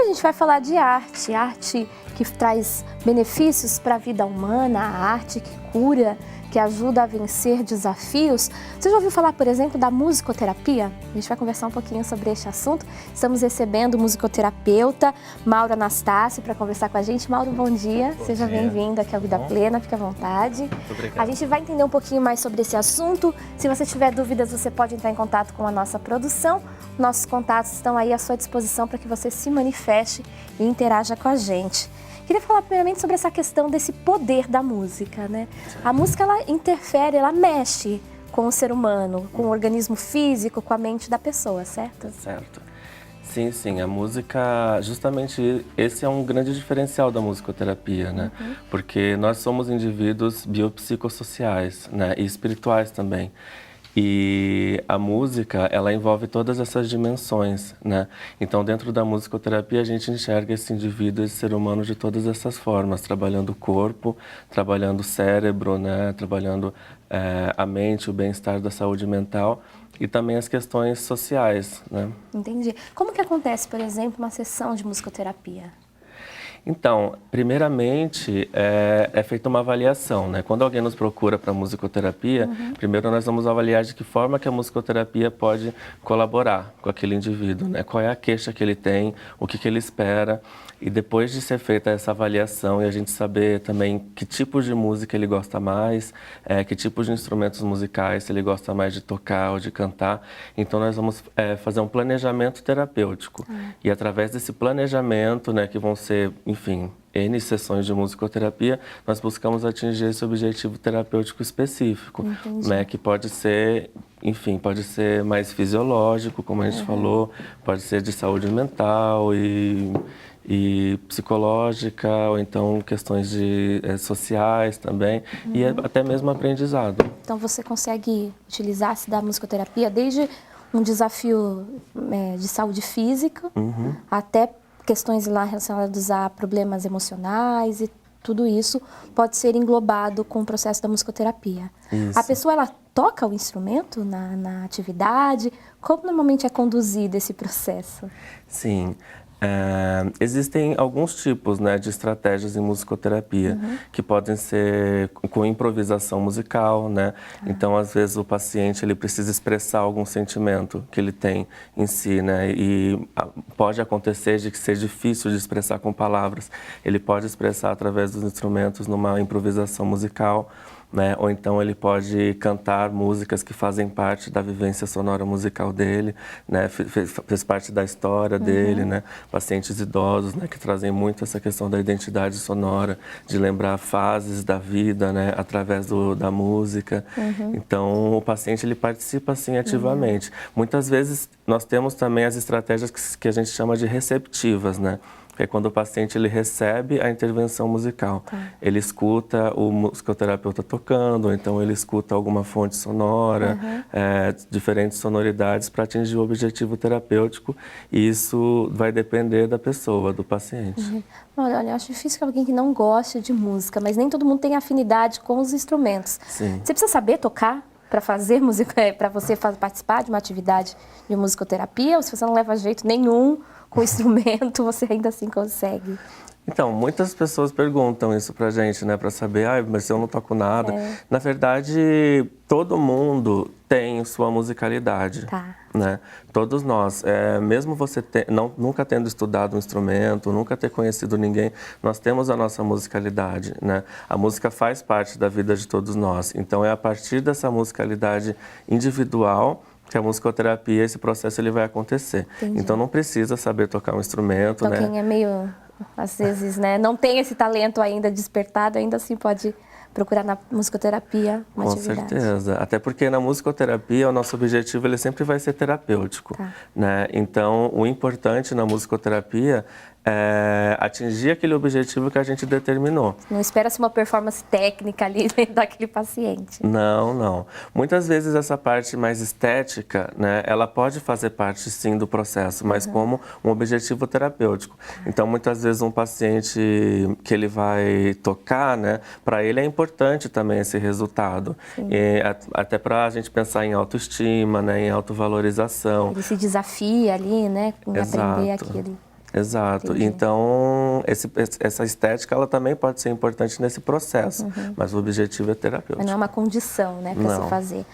a gente vai falar de arte, arte que traz benefícios para a vida humana, a arte que cura, que ajuda a vencer desafios. Você já ouviu falar, por exemplo, da musicoterapia? A gente vai conversar um pouquinho sobre este assunto. Estamos recebendo o musicoterapeuta Mauro Anastácio para conversar com a gente. Mauro, bom dia. Seja bem-vindo aqui ao Vida Plena, fique à vontade. Muito obrigado. A gente vai entender um pouquinho mais sobre esse assunto. Se você tiver dúvidas, você pode entrar em contato com a nossa produção. Nossos contatos estão aí à sua disposição para que você se manifeste e interaja com a gente. Queria falar primeiramente sobre essa questão desse poder da música, né? A música, ela interfere, ela mexe com o ser humano, com o organismo físico, com a mente da pessoa, certo? Certo. Sim, sim. A música, justamente esse é um grande diferencial da musicoterapia, né? Porque nós somos indivíduos biopsicossociais, né? E espirituais também. E a música, ela envolve todas essas dimensões, né? Então, dentro da musicoterapia, a gente enxerga esse indivíduo, esse ser humano de todas essas formas, trabalhando o corpo, trabalhando o cérebro, né? Trabalhando a mente, o bem-estar da saúde mental e também as questões sociais, né? Entendi. Como que acontece, por exemplo, uma sessão de musicoterapia? Então, primeiramente, é feita uma avaliação, né? Quando alguém nos procura para musicoterapia, primeiro nós vamos avaliar de que forma que a musicoterapia pode colaborar com aquele indivíduo, né? Qual é a queixa que ele tem, o que ele espera. E depois de ser feita essa avaliação e a gente saber também que tipos de música ele gosta mais, que tipos de instrumentos musicais, se ele gosta mais de tocar ou de cantar, então nós vamos fazer um planejamento terapêutico. E através desse planejamento, né, que vão ser, enfim, N sessões de musicoterapia, nós buscamos atingir esse objetivo terapêutico específico, né, que pode ser, enfim, pode ser mais fisiológico, como a gente falou, pode ser de saúde mental e psicológica, ou então questões sociais também, e até mesmo aprendizado. Então, você consegue utilizar-se da musicoterapia desde um desafio de saúde física até questões lá relacionadas a problemas emocionais e tudo isso pode ser englobado com o processo da musicoterapia. Isso. A pessoa, ela toca o instrumento na atividade? Como normalmente é conduzido esse processo? Sim. Existem alguns tipos, né, de estratégias em musicoterapia que podem ser com improvisação musical, né? Então, às vezes, o paciente ele precisa expressar algum sentimento que ele tem em si, né? E pode acontecer de que seja difícil de expressar com palavras. Ele pode expressar através dos instrumentos numa improvisação musical, né? Ou então ele pode cantar músicas que fazem parte da vivência sonora musical dele, né? Fez parte da história dele, né? Pacientes idosos, né? Que trazem muito essa questão da identidade sonora, de lembrar fases da vida, né? Através da música. Então, o paciente ele participa assim ativamente. Muitas vezes nós temos também as estratégias que a gente chama de receptivas, né? Que é quando o paciente ele recebe a intervenção musical. Ele escuta o musicoterapeuta tocando, ou então ele escuta alguma fonte sonora, diferentes sonoridades para atingir o objetivo terapêutico. E isso vai depender da pessoa, do paciente. Olha, eu acho difícil que alguém que não goste de música, mas nem todo mundo tem afinidade com os instrumentos. Sim. Você precisa saber tocar para fazer música, para você participar de uma atividade de musicoterapia, ou se você não leva jeito nenhum com o instrumento, você ainda assim consegue? Então, muitas pessoas perguntam isso pra gente, né? Pra saber, mas eu não toco nada. Na verdade, todo mundo tem sua musicalidade, né? Todos nós. Mesmo você nunca tendo estudado um instrumento, nunca ter conhecido ninguém, nós temos a nossa musicalidade, né? A música faz parte da vida de todos nós. Então, é a partir dessa musicalidade individual que a musicoterapia, esse processo ele vai acontecer. Entendi. Então, não precisa saber tocar um instrumento, então, né? Quem é meio, às vezes, né, não tem esse talento ainda despertado, ainda assim pode procurar na musicoterapia uma atividade. Com certeza. Até porque na musicoterapia o nosso objetivo ele sempre vai ser terapêutico, né? Então, o importante na musicoterapia é atingir aquele objetivo que a gente determinou. Não espera-se uma performance técnica ali daquele paciente. Não, não. Muitas vezes essa parte mais estética, né, ela pode fazer parte sim do processo, mas como um objetivo terapêutico. Então, muitas vezes um paciente que ele vai tocar, né, para ele é importante também esse resultado. E até para a gente pensar em autoestima, né, em autovalorização. Ele se desafia ali, né, em aprender aquilo. Exato. Entendi. Então, essa estética, ela também pode ser importante nesse processo, mas o objetivo é terapêutico. Mas não é uma condição, né, para Não. se fazer.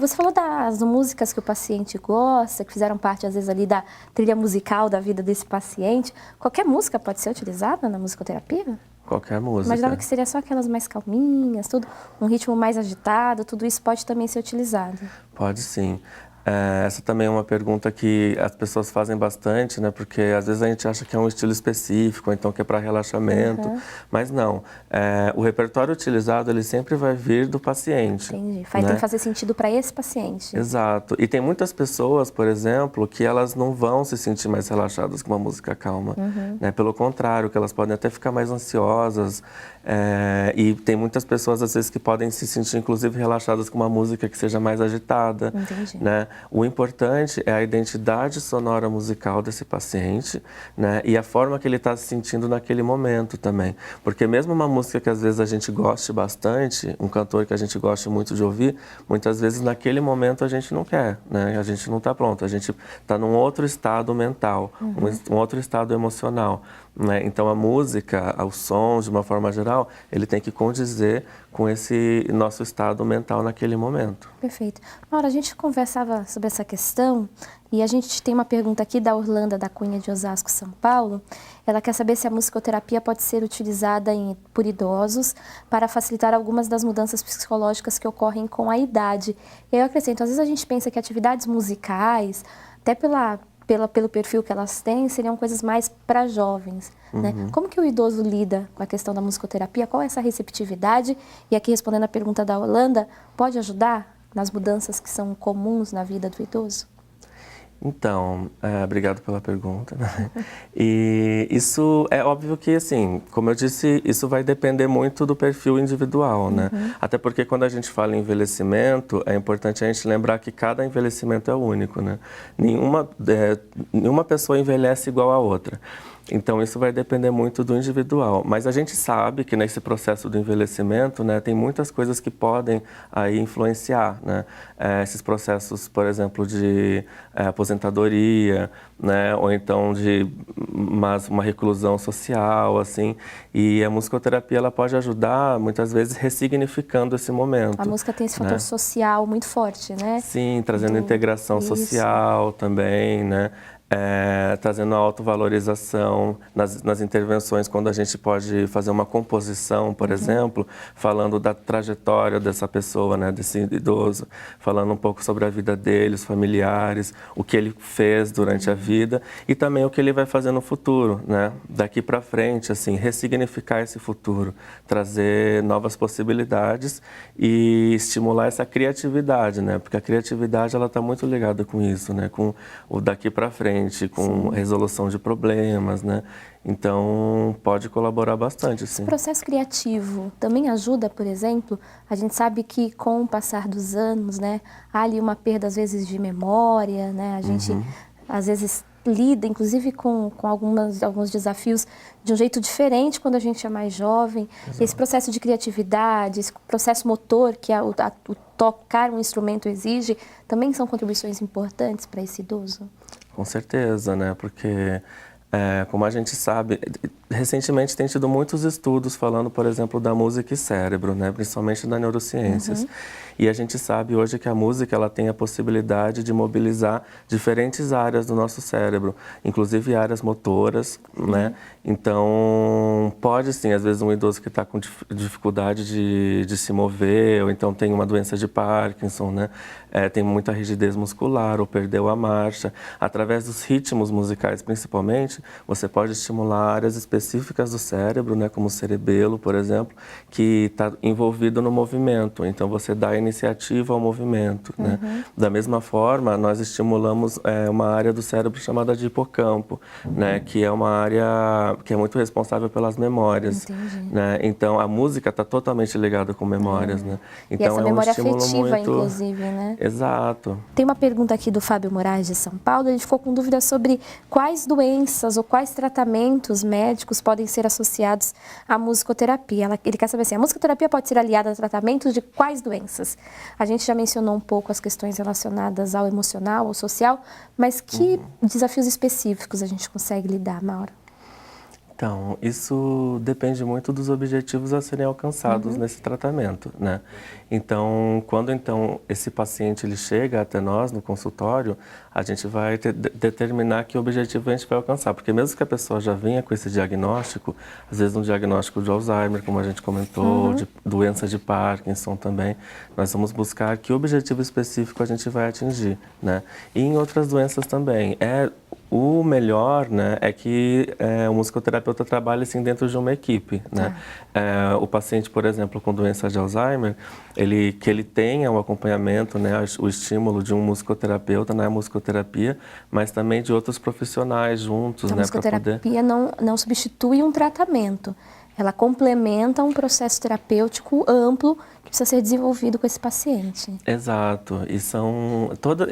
Você falou das músicas que o paciente gosta, que fizeram parte, às vezes, ali da trilha musical da vida desse paciente. Qualquer música pode ser utilizada na musicoterapia? Qualquer música. Imaginava que seria só aquelas mais calminhas, tudo, um ritmo mais agitado, tudo isso pode também ser utilizado. Pode sim. Essa também é uma pergunta que as pessoas fazem bastante, né? Porque às vezes a gente acha que é um estilo específico, ou então que é para relaxamento, mas não. O repertório utilizado, ele sempre vai vir do paciente. Entendi. Né? Tem que fazer sentido para esse paciente. Exato. E tem muitas pessoas, por exemplo, que elas não vão se sentir mais relaxadas com uma música calma. Né? Pelo contrário, que elas podem até ficar mais ansiosas. E tem muitas pessoas, às vezes, que podem se sentir, inclusive, relaxadas com uma música que seja mais agitada. Entendi. Né? O importante é a identidade sonora musical desse paciente, né? E a forma que ele está se sentindo naquele momento também. Porque mesmo uma música que às vezes a gente goste bastante, um cantor que a gente goste muito de ouvir, muitas vezes naquele momento a gente não quer, né? A gente não está pronto, a gente está num outro estado mental, um outro estado emocional. Né? Então a música, o som, de uma forma geral, ele tem que condizer com esse nosso estado mental naquele momento. Perfeito. Maura, a gente conversava sobre essa questão e a gente tem uma pergunta aqui da Orlando da Cunha de Osasco, São Paulo. Ela quer saber se a musicoterapia pode ser utilizada por idosos para facilitar algumas das mudanças psicológicas que ocorrem com a idade. E aí eu acrescento, às vezes a gente pensa que atividades musicais, até pelo perfil que elas têm, seriam coisas mais para jovens. Né? Como que o idoso lida com a questão da musicoterapia? Qual é essa receptividade? E aqui, respondendo a pergunta da Holanda, pode ajudar nas mudanças que são comuns na vida do idoso? Então, obrigado pela pergunta. Né? E isso é óbvio que, assim, como eu disse, isso vai depender muito do perfil individual, né? Até porque quando a gente fala em envelhecimento, é importante a gente lembrar que cada envelhecimento é único, né? Nenhuma pessoa envelhece igual a outra. Então, isso vai depender muito do individual. Mas a gente sabe que nesse processo do envelhecimento, né, tem muitas coisas que podem aí influenciar, né? Esses processos, por exemplo, de aposentadoria, né, ou então de uma reclusão social, assim. E a musicoterapia, ela pode ajudar, muitas vezes, ressignificando esse momento. A música tem esse fator social muito forte, né? Sim, trazendo integração social também, né? Trazendo a autovalorização nas intervenções, quando a gente pode fazer uma composição, por exemplo, falando da trajetória dessa pessoa, né, desse idoso, falando um pouco sobre a vida dele, os familiares, o que ele fez durante a vida e também o que ele vai fazer no futuro, né, daqui para frente, assim, ressignificar esse futuro, trazer novas possibilidades e estimular essa criatividade, né, porque a criatividade, ela está muito ligada com isso, né, com o daqui para frente, com resolução de problemas, né? Então, pode colaborar bastante, sim. Esse processo criativo também ajuda, por exemplo, a gente sabe que com o passar dos anos, né, há ali uma perda, às vezes, de memória, né? A gente, às vezes, lida, inclusive, com alguns desafios de um jeito diferente quando a gente é mais jovem. Exato. Esse processo de criatividade, esse processo motor que o tocar um instrumento exige, também são contribuições importantes para esse idoso? Com certeza, né? Porque, como a gente sabe, recentemente tem tido muitos estudos falando, por exemplo, da música e cérebro, né? Principalmente da neurociências. E a gente sabe hoje que a música, ela tem a possibilidade de mobilizar diferentes áreas do nosso cérebro, inclusive áreas motoras, né? Então, pode sim, às vezes um idoso que está com dificuldade de se mover, ou então tem uma doença de Parkinson, né? Tem muita rigidez muscular, ou perdeu a marcha. Através dos ritmos musicais, principalmente, você pode estimular áreas específicas do cérebro, né? Como o cerebelo, por exemplo, que está envolvido no movimento. Então, você dá iniciativa ao movimento, né? Da mesma forma, nós estimulamos uma área do cérebro chamada de hipocampo, né? Que é uma área que é muito responsável pelas memórias. Né? Então, a música está totalmente ligada com memórias, né? Então, e essa memória estímulo afetiva, muito... inclusive, né? Exato. Tem uma pergunta aqui do Fábio Moraes, de São Paulo. Ele ficou com dúvida sobre quais doenças ou quais tratamentos médicos terapêuticos podem ser associados à musicoterapia. Ele quer saber assim, a musicoterapia pode ser aliada a tratamentos de quais doenças? A gente já mencionou um pouco as questões relacionadas ao emocional, ao social, mas que desafios específicos a gente consegue lidar, Mauro? Então, isso depende muito dos objetivos a serem alcançados nesse tratamento, né? Então, quando esse paciente ele chega até nós no consultório, a gente vai determinar que objetivo a gente vai alcançar, porque mesmo que a pessoa já venha com esse diagnóstico, às vezes um diagnóstico de Alzheimer, como a gente comentou, de doença de Parkinson também, nós vamos buscar que objetivo específico a gente vai atingir, né? E em outras doenças também. O melhor, né, é que o musicoterapeuta trabalhe assim dentro de uma equipe, né? O paciente, por exemplo, com doença de Alzheimer, que ele tenha o acompanhamento, né, o estímulo de um musicoterapeuta na musicoterapia, mas também de outros profissionais juntos, A né, para poder... musicoterapia não substitui um tratamento, ela complementa um processo terapêutico amplo que precisa ser desenvolvido com esse paciente. Exato. E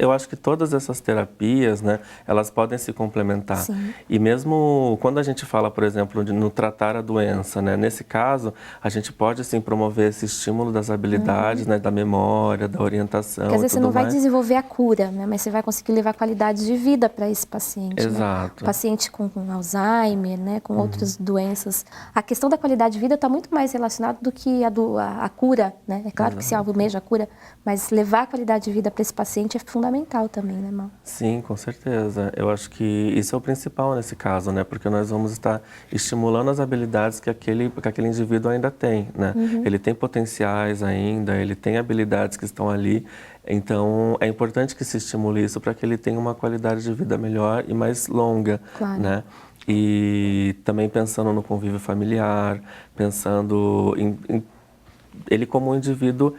eu acho que todas essas terapias, né, elas podem se complementar. Sim. E mesmo quando a gente fala, por exemplo, no tratar a doença, né, nesse caso, a gente pode, assim, promover esse estímulo das habilidades, né, da memória, da orientação. Porque às vezes você não vai mais. desenvolver a cura, né, mas você vai conseguir levar qualidade de vida para esse paciente. Exato. Né? Paciente com Alzheimer, né, com outras doenças. A questão da qualidade de vida está muito mais relacionada do que a cura, né? É claro que se almeja a cura, mas levar a qualidade de vida para esse paciente é fundamental também, né, Mal? Sim, com certeza. Eu acho que isso é o principal nesse caso, né? Porque nós vamos estar estimulando as habilidades que aquele indivíduo ainda tem, né? Ele tem potenciais ainda, ele tem habilidades que estão ali. Então, é importante que se estimule isso para que ele tenha uma qualidade de vida melhor e mais longa, né? E também pensando no convívio familiar, pensando ele como um indivíduo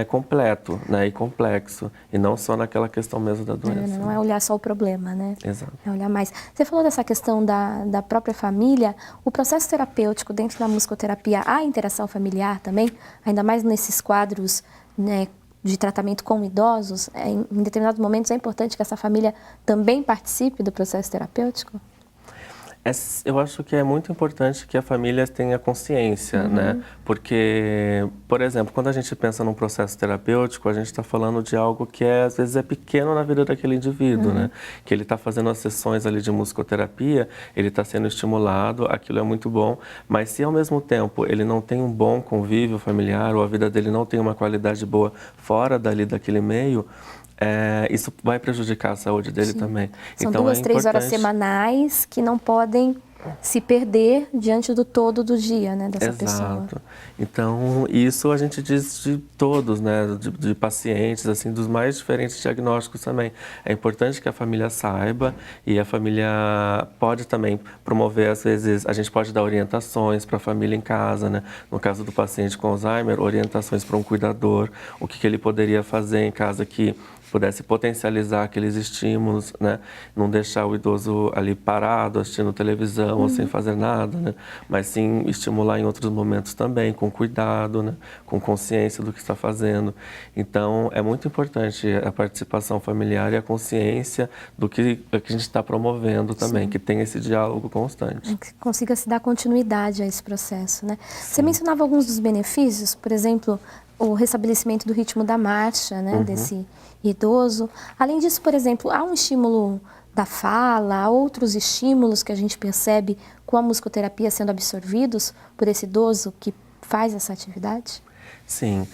completo, né, e complexo, e não só naquela questão mesmo da doença. Não é olhar só o problema, né? Exato. É olhar mais. Você falou dessa questão da própria família, o processo terapêutico dentro da musicoterapia, há interação familiar também, ainda mais nesses quadros, né, de tratamento com idosos, em determinados momentos é importante que essa família também participe do processo terapêutico? Eu acho que é muito importante que a família tenha consciência, né? Porque, por exemplo, quando a gente pensa num processo terapêutico, a gente está falando de algo que às vezes é pequeno na vida daquele indivíduo, né? Que ele está fazendo as sessões ali de musicoterapia, ele está sendo estimulado, aquilo é muito bom, mas se ao mesmo tempo ele não tem um bom convívio familiar ou a vida dele não tem uma qualidade boa fora daquele meio, isso vai prejudicar a saúde dele também. São então, 2, 3 horas semanais que não podem se perder diante do todo do dia, né, dessa pessoa. Exato. Então, isso a gente diz de todos, né, de pacientes, assim, dos mais diferentes diagnósticos também. É importante que a família saiba e a família pode também promover, às vezes, a gente pode dar orientações para a família em casa, né? No caso do paciente com Alzheimer, orientações para um cuidador, o que ele poderia fazer em casa que pudesse potencializar aqueles estímulos, né? Não deixar o idoso ali parado, assistindo televisão ou sem fazer nada, né? Mas sim estimular em outros momentos também, com cuidado, né? Com consciência do que está fazendo. Então, é muito importante a participação familiar e a consciência do que a gente está promovendo também, que tenha esse diálogo constante. Que consiga se dar continuidade a esse processo, né? Você mencionava alguns dos benefícios, por exemplo, o restabelecimento do ritmo da marcha, né, desse idoso. Além disso, por exemplo, há um estímulo da fala, há outros estímulos que a gente percebe com a musicoterapia sendo absorvidos por esse idoso que faz essa atividade? Sim.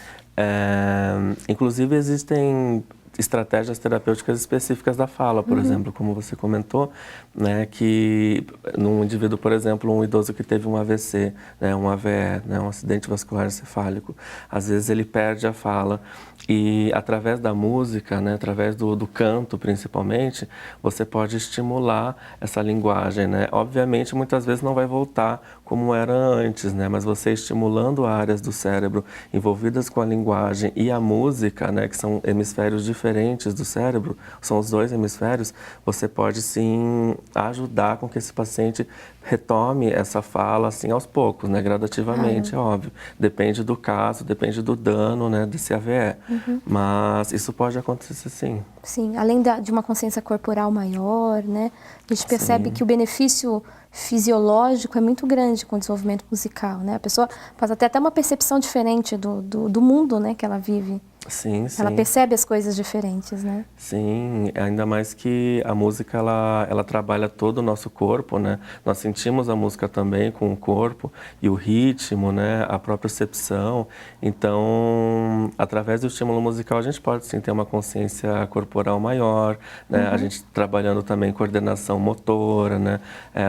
Inclusive, existem estratégias terapêuticas específicas da fala, por exemplo, como você comentou, né, que num indivíduo, por exemplo, um idoso que teve um AVC, né, um AVE, né, um acidente vascular encefálico, às vezes ele perde a fala e através da música, né, através do canto principalmente, você pode estimular essa linguagem, né? Obviamente, muitas vezes não vai voltar como era antes, né, mas você estimulando áreas do cérebro envolvidas com a linguagem e a música, né, que são hemisférios diferentes do cérebro, são os dois hemisférios, você pode sim ajudar com que esse paciente retome essa fala assim aos poucos, né, gradativamente, é óbvio. Depende do caso, depende do dano, né, desse AVE. Mas isso pode acontecer sim. Sim, além de uma consciência corporal maior, né, a gente percebe que o benefício fisiológico é muito grande com o desenvolvimento musical, né? A pessoa pode até ter uma percepção diferente do mundo, né, que ela vive. Sim, sim. Ela percebe as coisas diferentes, né? Sim, ainda mais que a música, ela trabalha todo o nosso corpo, né? Nós sentimos a música também com o corpo e o ritmo, né? A própria percepção. Então, através do estímulo musical, a gente pode sim ter uma consciência corporal maior, né? A gente trabalhando também coordenação motora, né?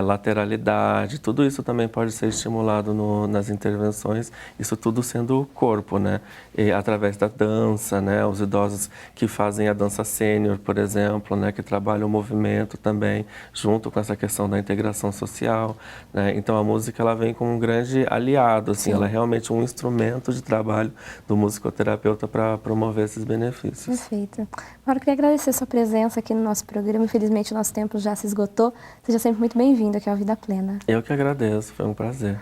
Lateralidade, tudo isso também pode ser estimulado nas intervenções, isso tudo sendo o corpo, né? E através da dança, né? Os idosos que fazem a dança sênior, por exemplo, né? Que trabalham o movimento também, junto com essa questão da integração social, né? Então a música, ela vem como um grande aliado, assim, ela é realmente um instrumento de trabalho do musicoterapeuta para promover esses benefícios. Perfeito. Agora eu queria agradecer a sua presença aqui no nosso programa. Infelizmente o nosso tempo já se esgotou. Seja sempre muito bem-vindo aqui ao Vida Plena. Eu que agradeço, foi um prazer.